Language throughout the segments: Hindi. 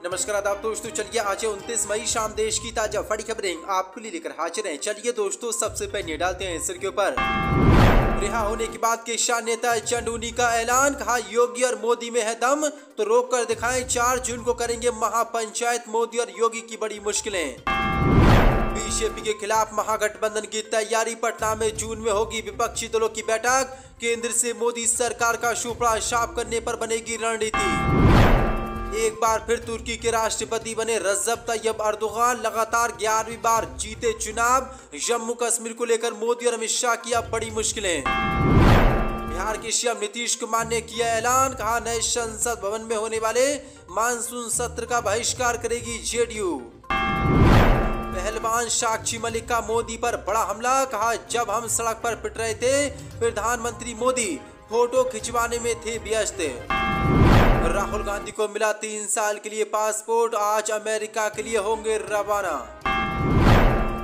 नमस्कार आदाब दोस्तों, चलिए आज 29 मई शाम देश की ताजा बड़ी खबरें आपके लिए लेकर हाजिर हैं। चलिए दोस्तों, सबसे पहले डालते हैं सिर के ऊपर। रिहा होने के बाद किसान नेता चंदूनी का ऐलान, कहा योगी और मोदी में है दम तो रोक कर दिखाएं, 4 जून को करेंगे महापंचायत, मोदी और योगी की बड़ी मुश्किलें। बीजेपी के खिलाफ महागठबंधन की तैयारी, पटना में जून में होगी विपक्षी दलों की बैठक, केंद्र से मोदी सरकार का सुपड़ा साफ करने पर बनेगी रणनीति। एक बार फिर तुर्की के राष्ट्रपति बने रजब तैयब अर्दोगान, लगातार 11वीं बार जीते चुनाव, जम्मू कश्मीर को लेकर मोदी और अमित शाह की अब बड़ी मुश्किलें। बिहार के सीएम नीतीश कुमार ने किया ऐलान, कहा नए संसद भवन में होने वाले मानसून सत्र का बहिष्कार करेगी जेडीयू। पहलवान साक्षी मलिक का मोदी पर बड़ा हमला, कहा जब हम सड़क पर पिट रहे थे प्रधानमंत्री मोदी फोटो खिंचवाने में थे व्यस्त। राहुल गांधी को मिला 3 साल के लिए पासपोर्ट, आज अमेरिका के लिए होंगे रवाना।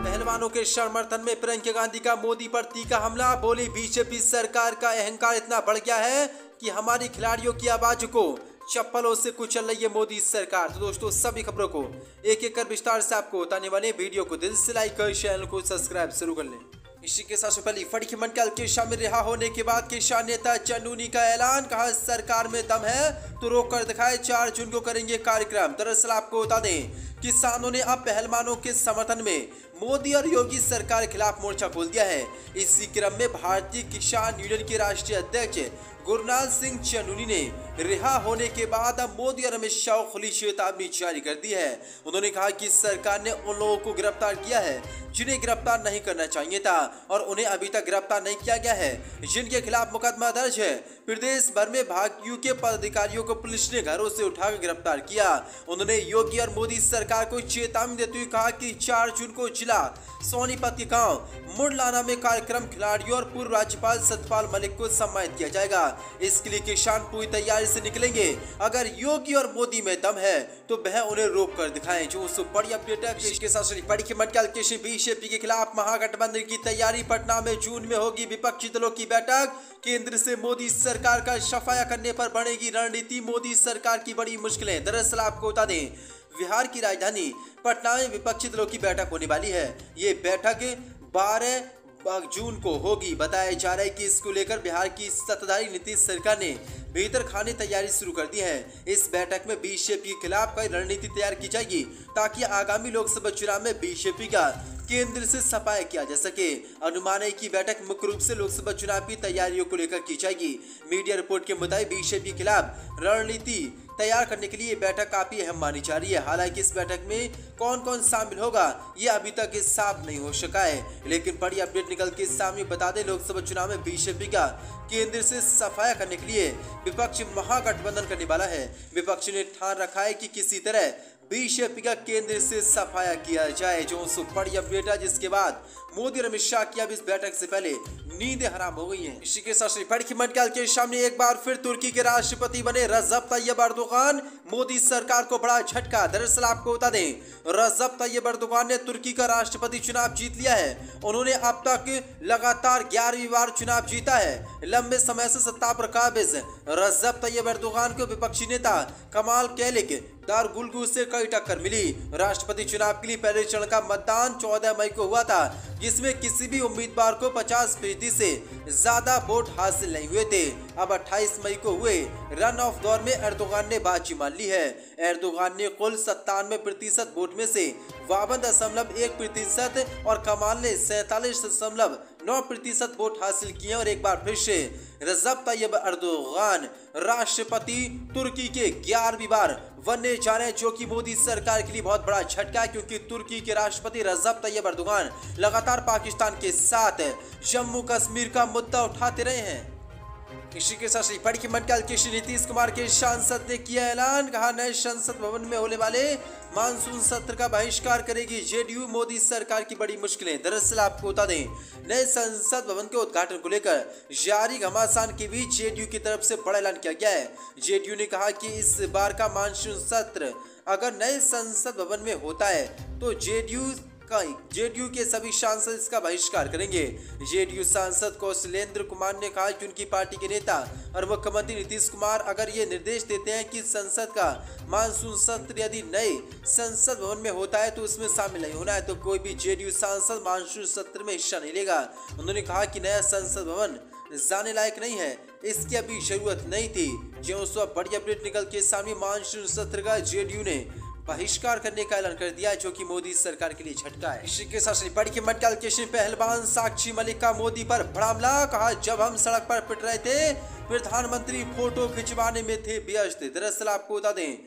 पहलवानों के समर्थन में प्रियंका गांधी का मोदी पर तीखा हमला, बोली बीजेपी सरकार का अहंकार इतना बढ़ गया है कि हमारी खिलाड़ियों की आवाज को चप्पलों से कुचल रही है मोदी सरकार। तो दोस्तों, सभी खबरों को एक एक कर विस्तार से आपको बताने वाले, वीडियो को दिल से लाइक कर चैनल को सब्सक्राइब शुरू कर लें। इसी के साथ पहली फड़ी की मंडल के शामिल रिहा होने के बाद किसान नेता चंदूनी का ऐलान, कहा सरकार में दम है तो रोक कर दिखाए, 4 जून को करेंगे कार्यक्रम। दरअसल आपको बता दें, किसानों ने अब पहलवानों के समर्थन में मोदी और योगी सरकार के खिलाफ मोर्चा खोल दिया है। इसी क्रम में भारतीय किसान यूनियन के राष्ट्रीय अध्यक्ष गुरनाल सिंह चंदूनी ने रिहा होने के बाद अब मोदी और अमित शाह को खुली चेतावनी जारी कर दी है। उन्होंने कहा कि सरकार ने उन लोगों को गिरफ्तार किया है जिन्हें गिरफ्तार नहीं करना चाहिए था और उन्हें अभी तक गिरफ्तार नहीं किया गया है, जिनके खिलाफ मुकदमा दर्ज है। प्रदेश भर में भाजपा के पदाधिकारियों को पुलिस ने घरों से उठाकर गिरफ्तार किया। उन्होंने योगी और मोदी सरकार को चेतावनी देते हुए कहा कि 4 जून को जिला सोनीपत के गांव मुरलाना में कार्यक्रम, खिलाड़ियों और पूर्व राज्यपाल सत्यपाल मलिक को सम्मानित किया जाएगा। इसके लिए किसान पूरी तैयारी से निकलेंगे। अगर योगी और मोदी में दम है तो वह उन्हें रोक कर दिखाएं। जो बड़ी अपडेट है इसके साथ बड़ी की मंडल के बीजेपी के खिलाफ महागठबंधन की तैयारी, पटना में जून में होगी विपक्षी दलों की बैठक, केंद्र से मोदी सरकार का सफाया करने पर बनेगी रणनीति, मोदी सरकार की बड़ी मुश्किलें। दरअसल आपको बता दें, बिहार की राजधानी पटना में विपक्षी दलों की बैठक होने वाली है। ये बैठक 12 जून को होगी। बताया जा रहा है कि इसको लेकर बिहार की सत्ताधारी नीतीश सरकार ने भीतर खाने तैयारी शुरू कर दी है। इस बैठक में बीजेपी के खिलाफ कई रणनीति तैयार की जाएगी ताकि आगामी लोकसभा चुनाव में बीजेपी का केंद्र से सफाया किया जा सके। अनुमान है कि बैठक मुख्य रूप से लोकसभा चुनाव की तैयारियों को लेकर की जाएगी। मीडिया रिपोर्ट के मुताबिक बीजेपी के खिलाफ रणनीति तैयार करने के लिए बैठक काफी अहम मानी जा रही है। हालांकि इस बैठक में कौन कौन शामिल होगा ये अभी तक साफ नहीं हो सका है, लेकिन बड़ी अपडेट निकल के सामने। बता दें, लोकसभा चुनाव में बीजेपी का केंद्र से सफाया करने के लिए विपक्ष महागठबंधन करने वाला है। विपक्ष ने ठान रखा है कि किसी तरह बीजेपी का केंद्र से सफाया किया जाए। जो बड़ी अपडेट है, जिसके बाद मोदी और अमित शाह की अब इस बैठक से पहले नींदें हराम हो गई हैं। इसी के साथ बड़ी की मंडल के सामने एक बार फिर तुर्की के राष्ट्रपति बने रजब तैयब अर्दोगान, मोदी सरकार को बड़ा झटका। दरअसल आपको बता दें, रजब तैयब अर्दोगान ने तुर्की का राष्ट्रपति चुनाव जीत लिया है। उन्होंने अब तक लगातार 11वीं बार चुनाव जीता है। लंबे समय से सत्ता पर काबिज रजब तैयब अर्दोगान को विपक्षी नेता कमाल कैलिक दारगुलगू से कई टक्कर मिली। राष्ट्रपति चुनाव के लिए पहले चरण का मतदान 14 मई को हुआ था, जिसमें किसी भी उम्मीदवार को 50% से ज्यादा वोट हासिल नहीं हुए थे। अब 28 मई को हुए रन ऑफ दौर में एर्दोगान ने बाजी मान ली है। एर्दोगान ने कुल 97% वोट में से 52.1% और कमाल ने 47.9% वोट हासिल किए और एक बार फिर से रजब तैयब अर्दोगान राष्ट्रपति तुर्की के 11वीं बार बनने जा रहे हैं, जो कि मोदी सरकार के लिए बहुत बड़ा झटका है, क्योंकि तुर्की के राष्ट्रपति रजब तैयब अर्दोगान लगातार पाकिस्तान के साथ जम्मू कश्मीर का मुद्दा उठाते रहे हैं। इसी के साथ बड़ी की मंडल के नीतीश कुमार के सांसद ने किया ऐलान, कहा नए संसद भवन में होने वाले मानसून सत्र का बहिष्कार करेगी जेडीयू, मोदी सरकार की बड़ी मुश्किलें। दरअसल आपको बता दें, नए संसद भवन के उद्घाटन को लेकर जारी घमासान के बीच जेडीयू की तरफ से बड़ा ऐलान किया गया है। जेडीयू ने कहा कि इस बार का मानसून सत्र अगर नए संसद भवन में होता है तो जेडीयू जेडीयू के सभी सांसद इसका बहिष्कार करेंगे। जेडीयू सांसद कौशलेंद्र कुमार ने कहा कि उनकी पार्टी के नेता और मुख्यमंत्री नीतीश कुमार अगर ये निर्देश देते हैं कि संसद का मानसून सत्र यदि नए संसद भवन में होता है तो उसमें शामिल नहीं होना है, तो कोई भी जेडीयू सांसद मानसून सत्र में हिस्सा नहीं लेगा। उन्होंने कहा कि नया संसद भवन जाने लायक नहीं है, इसकी अभी जरूरत नहीं थी। जो सब बड़ी अपडेट निकल के सामने मानसून सत्र का जेडीयू ने बहिष्कार करने का ऐलान कर दिया, जो कि मोदी सरकार के लिए झटका है। इसी के साथ बड़ी की मटकाल के पहलवान साक्षी मलिक का मोदी पर बड़ा हमला। कहा जब हम सड़क पर पिट रहे थे प्रधानमंत्री फोटो खिंचवाने में थे व्यस्त। दरअसल आपको बता दें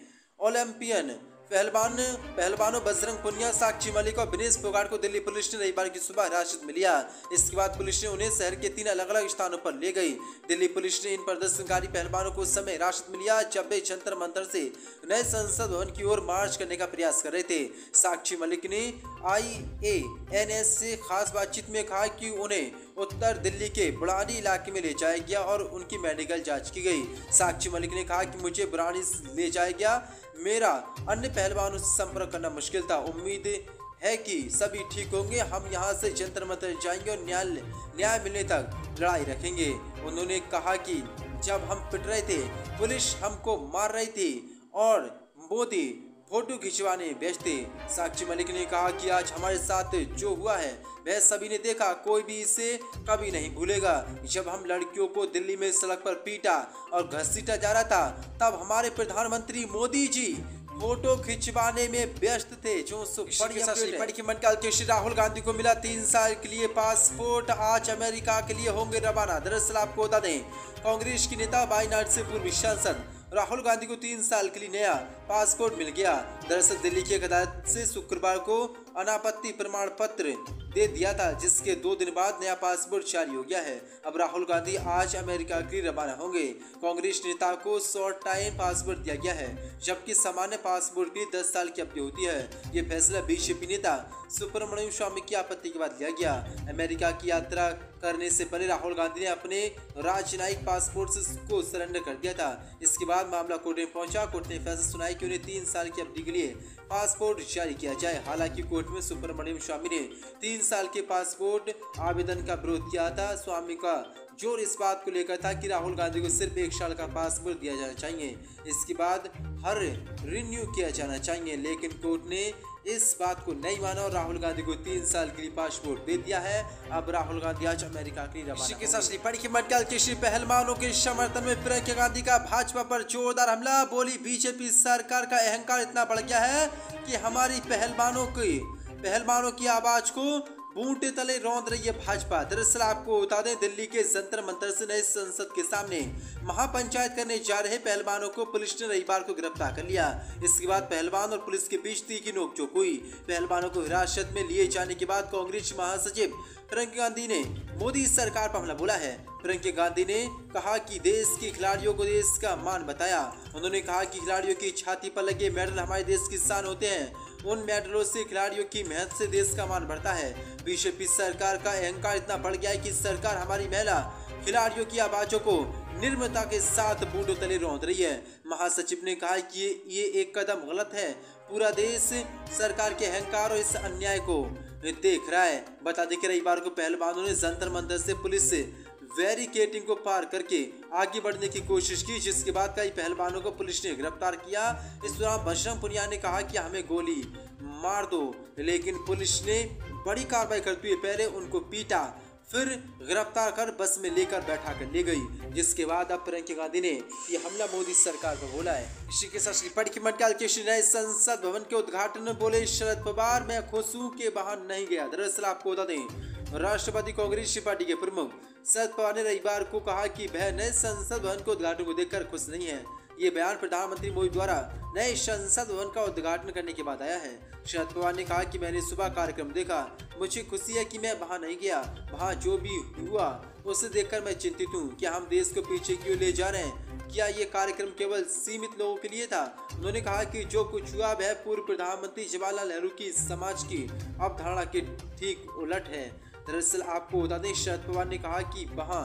ओलंपियन पहलवानों बजरंग पुनिया, साक्षी मलिक और विनेश फोगाट को दिल्ली पुलिस ने रविवार की सुबह हिरासत में लिया। इसके बाद पुलिस ने उन्हें शहर के 3 अलग अलग स्थानों पर ले गई। दिल्ली पुलिस ने इन प्रदर्शनकारी पहलवानों को उस समय हिरासत में लिया जब वे जंतर मंतर से नए संसद भवन की ओर मार्च करने का प्रयास कर रहे थे। साक्षी मलिक ने IANS से खास बातचीत में कहा कि उन्हें उत्तर दिल्ली के बुरानी इलाके में ले जाया गया और उनकी मेडिकल जांच की गई। साक्षी मलिक ने कहा कि मुझे बुरानी ले जाया गया, मेरा अन्य पहलवानों से संपर्क करना मुश्किल था। उम्मीद है कि सभी ठीक होंगे। हम यहां से जंतर मंतर जाएंगे और न्याय मिलने तक लड़ाई रखेंगे। उन्होंने कहा कि जब हम पिट रहे थे पुलिस हमको मार रही थी और मोदी फोटो खिंचवाने व्यस्त थे। साक्षी मलिक ने कहा कि आज हमारे साथ जो हुआ है वह सभी ने देखा, कोई भी इसे कभी नहीं भूलेगा। जब हम लड़कियों को दिल्ली में सड़क पर पीटा और घसीटा जा रहा था तब हमारे प्रधानमंत्री मोदी जी फोटो खिंचवाने में व्यस्त थे। जो राहुल गांधी को मिला 3 साल के लिए पासपोर्ट, आज अमेरिका के लिए होंगे रवाना। दरअसल आपको बता दें कांग्रेस की नेता वायनाड से पूर्व सांसद राहुल गांधी को 3 साल के लिए नया पासपोर्ट मिल गया। दरअसल दिल्ली की एक अदालत से शुक्रवार को अनापत्ति प्रमाण पत्र दे दिया था, जिसके 2 दिन बाद नया पासपोर्ट जारी हो गया है। अब राहुल गांधी आज अमेरिका के लिए रवाना होंगे। कांग्रेस नेता को शॉर्ट टाइम पासपोर्ट दिया गया है, जबकि सामान्य पासपोर्ट की 10 साल की अवधि होती है। ये फैसला बीजेपी नेता सुब्रमण्यम स्वामी की आपत्ति के बाद लिया गया। अमेरिका की यात्रा करने से पहले राहुल गांधी ने अपने राजनयिक पासपोर्ट को सरेंडर कर दिया था। इसके बाद मामला कोर्ट में पहुंचा। कोर्ट ने फैसला सुनाया कि उन्हें 3 साल की अवधि के लिए पासपोर्ट जारी किया जाए। हालांकि कोर्ट में सुब्रमण्यम स्वामी ने 3 साल के पासपोर्ट आवेदन का विरोध किया था। स्वामी का जोर इस बात को लेकर था कि राहुल गांधी को सिर्फ 1 साल का पासपोर्ट दिया जाना चाहिए, इसके बाद हर रिन्यू किया जाना चाहिए। लेकिन कोर्ट ने इस बात को नहीं माना और राहुल गांधी को 3 साल के लिए पासपोर्ट दे दिया है। अब राहुल गांधी आज अमेरिका के लिए रवाना होंगे। पहलवानों के समर्थन में प्रियंका गांधी का भाजपा पर जोरदार हमला। बोली बीजेपी सरकार का अहंकार इतना बढ़ गया है कि हमारी पहलवानों की आवाज को बूटे तले रौंद रही है भाजपा। दरअसल आपको बता दें दिल्ली के जंतर मंतर से नए संसद के सामने महापंचायत करने जा रहे पहलवानों को पुलिस ने रविवार को गिरफ्तार कर लिया। इसके बाद पहलवान और पुलिस के बीच तीखी नोकझोंक हुई। पहलवानों को हिरासत में लिए जाने के बाद कांग्रेस महासचिव प्रियंका गांधी ने मोदी सरकार पर हमला बोला है। प्रियंका गांधी ने कहा कि देश के खिलाड़ियों को देश का मान बताया। उन्होंने कहा कि खिलाड़ियों की छाती पर लगे मेडल हमारे देश की शान होते हैं। उन मेडलों से खिलाड़ियों की मेहनत से देश का मान बढ़ता है। बीजेपी सरकार का अहंकार इतना बढ़ गया है कि सरकार हमारी महिला खिलाड़ियों की आवाजों को निर्ममता के साथ बूटों तले रौंद रही है। महासचिव ने कहा कि ये एक कदम गलत है। पूरा देश सरकार के अहंकार और इस अन्याय को देख रहा है। बता दें कि रविवार को पहलवानों ने जंतर मंतर से पुलिस से बैरिकेडिंग को पार करके आगे बढ़ने की कोशिश की, जिसके बाद कई पहलवानों को पुलिस ने गिरफ्तार किया। इस दौरान बजरंग पुनिया ने कहा कि हमें गोली मार दो, लेकिन पुलिस ने बड़ी कार्रवाई करते हुए पहले उनको पीटा, फिर गिरफ्तार कर बस में लेकर बैठा कर ले गई। जिसके बाद अब प्रियंका गांधी ने ये हमला मोदी सरकार पर बोला है। इसी के साथ मटकाल के नए संसद भवन के उद्घाटन में बोले शरद पवार, मैं खुश हूं कि बाहर नहीं गया। दरअसल आपको बता दें राष्ट्रवादी कांग्रेस पार्टी के प्रमुख शरद पवार ने रविवार को कहा कि वह नए संसद भवन के उद्घाटन को देखकर खुश नहीं है। ये बयान प्रधानमंत्री मोदी द्वारा नए संसद भवन का उद्घाटन करने के बाद आया है। शरद पवार ने कहा कि मैंने सुबह कार्यक्रम देखा, मुझे खुशी है कि मैं वहां नहीं गया। वहां जो भी हुआ उसे देखकर मैं चिंतित हूं। क्या हम देश को पीछे क्यों ले जा रहे हैं? क्या ये कार्यक्रम केवल सीमित लोगों के लिए था? उन्होंने कहा कि जो कुछ हुआ वह पूर्व प्रधानमंत्री जवाहरलाल नेहरू की समाज की अवधारणा के ठीक उलट है। दरअसल आपको बता दें शरद पवार ने कहा कि वहाँ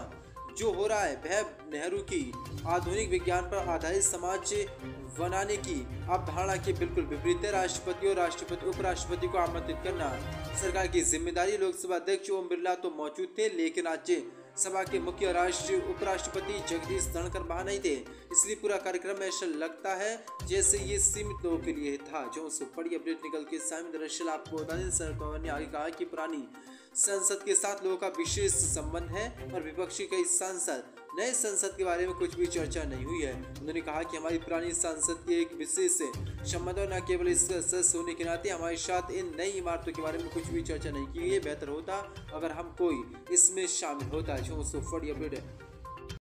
जो हो रहा है वह नेहरू की आधुनिक विज्ञान पर आधारित समाज बनाने की अवधारणा के बिल्कुल विपरीत है। राष्ट्रपति और राष्ट्रपति उपराष्ट्रपति को आमंत्रित करना सरकार की जिम्मेदारी। लोकसभा अध्यक्ष ओम बिरला तो मौजूद थे, लेकिन राज्य सभा के मुख्य उपराष्ट्रपति जगदीश धनखड़ वहां नहीं थे, इसलिए पूरा कार्यक्रम ऐसा लगता है जैसे ये सीमित लोगों के लिए था। जो बड़ी अपडेट निकल के सामने। दरअसल आपको बता दें, शरद पवार ने आगे कहा कि पुरानी संसद के साथ लोगों का विशेष संबंध है और विपक्षी कई सांसद नए संसद के बारे में कुछ भी चर्चा नहीं हुई है। उन्होंने कहा कि हमारी पुरानी संसद की एक विशेष संबंध और न केवल इसका सदस्य होने के नाते हमारे साथ इन नई इमारतों के बारे में कुछ भी चर्चा नहीं की है। बेहतर होता अगर हम कोई इसमें शामिल होता। जो बड़ी अपडेट है।